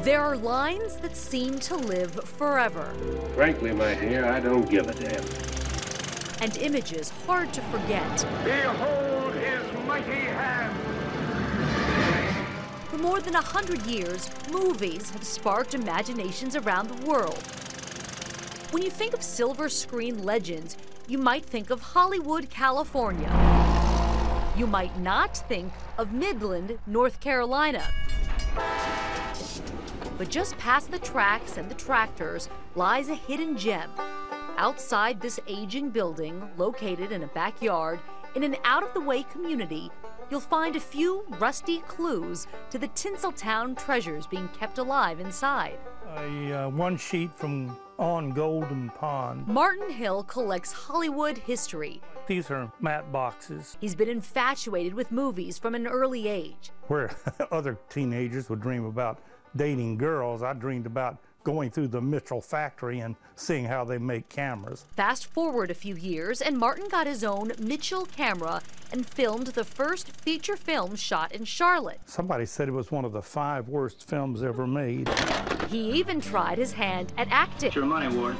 There are lines that seem to live forever. Frankly, my dear, I don't give a damn. And images hard to forget. Behold his mighty hand! For more than 100 years, movies have sparked imaginations around the world. When you think of silver screen legends, you might think of Hollywood, California. You might not think of Midland, North Carolina. But just past the tracks and the tractors lies a hidden gem. Outside this aging building, located in a backyard, in an out-of-the-way community, you'll find a few rusty clues to the Tinseltown treasures being kept alive inside. One sheet from on Golden Pond. Martin Hill collects Hollywood history. These are matte boxes. He's been infatuated with movies from an early age. Where other teenagers would dream about dating girls, I dreamed about going through the Mitchell factory and seeing how they make cameras. Fast forward a few years, and Martin got his own Mitchell camera and filmed the first feature film shot in Charlotte. Somebody said it was one of the 5 worst films ever made. He even tried his hand at acting. It's your money, Ward.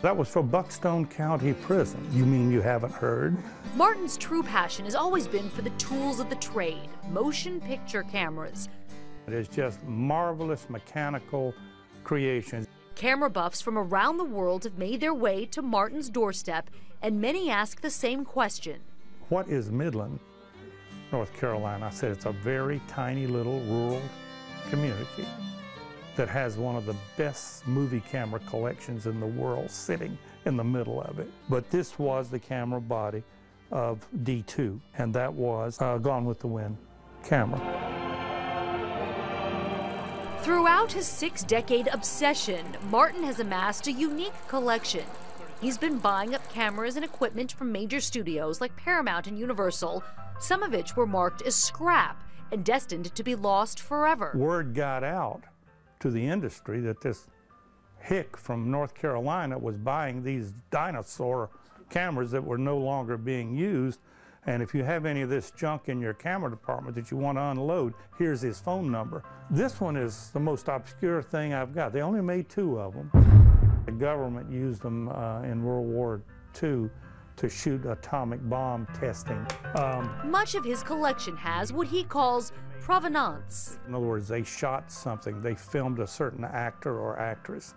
That was for Buckstone County Prison. You mean you haven't heard? Martin's true passion has always been for the tools of the trade, motion picture cameras. It is just marvelous mechanical creations. Camera buffs from around the world have made their way to Martin's doorstep, and many ask the same question. What is Midland, North Carolina? I said it's a very tiny little rural community that has one of the best movie camera collections in the world sitting in the middle of it. But this was the camera body of D2, and that was Gone with the Wind camera. Throughout his 6-decade obsession, Martin has amassed a unique collection. He's been buying up cameras and equipment from major studios like Paramount and Universal, some of which were marked as scrap and destined to be lost forever. Word got out to the industry that this hick from North Carolina was buying these dinosaur cameras that were no longer being used. And if you have any of this junk in your camera department that you want to unload, here's his phone number. This one is the most obscure thing I've got. They only made 2 of them. The government used them in World War II to shoot atomic bomb testing. Much of his collection has what he calls provenance. In other words, they shot something. They filmed a certain actor or actress.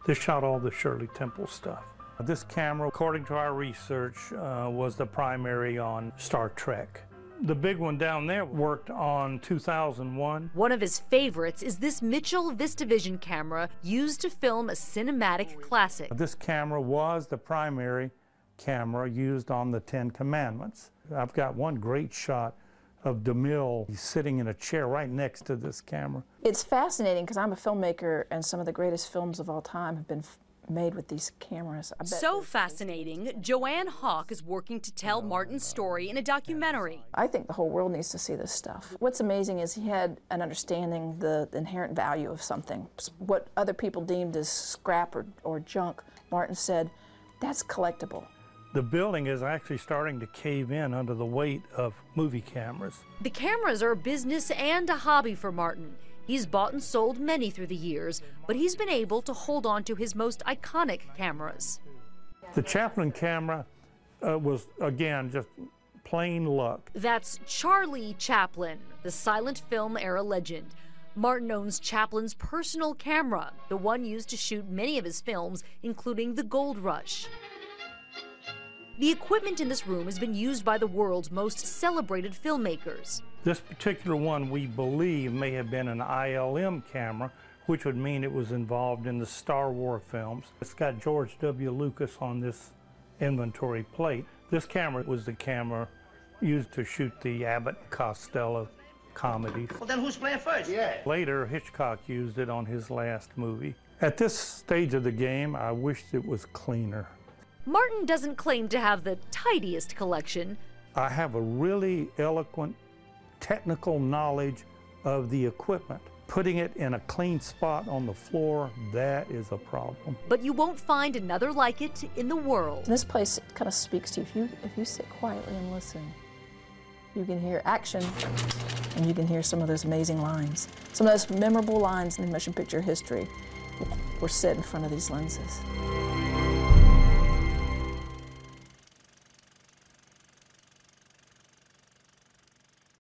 They shot all the Shirley Temple stuff. This camera, according to our research, was the primary on Star Trek. The big one down there worked on 2001. One of his favorites is this Mitchell VistaVision camera used to film a cinematic classic. This camera was the primary camera used on the 10 Commandments. I've got one great shot of DeMille. He's sitting in a chair right next to this camera. It's fascinating because I'm a filmmaker and some of the greatest films of all time have been made with these cameras. So fascinating, Joanne Hawk is working to tell Martin's story in a documentary. I think the whole world needs to see this stuff. What's amazing is he had an understanding the inherent value of something. What other people deemed as scrap or junk, Martin said, that's collectible. The building is actually starting to cave in under the weight of movie cameras. The cameras are a business and a hobby for Martin. He's bought and sold many through the years, but he's been able to hold on to his most iconic cameras. The Chaplin camera was, again, just plain luck. That's Charlie Chaplin, the silent film era legend. Martin owns Chaplin's personal camera, the one used to shoot many of his films, including The Gold Rush. The equipment in this room has been used by the world's most celebrated filmmakers. This particular one, we believe, may have been an ILM camera, which would mean it was involved in the Star Wars films. It's got George W. Lucas on this inventory plate. This camera was the camera used to shoot the Abbott and Costello comedies. Well, then who's playing first? Yeah. Later, Hitchcock used it on his last movie. At this stage of the game, I wished it was cleaner. Martin doesn't claim to have the tidiest collection. I have a really eloquent technical knowledge of the equipment. Putting it in a clean spot on the floor, that is a problem. But you won't find another like it in the world. This place kind of speaks to you. If you sit quietly and listen, you can hear action. and you can hear some of those amazing lines. Some of those memorable lines in motion picture history were set in front of these lenses.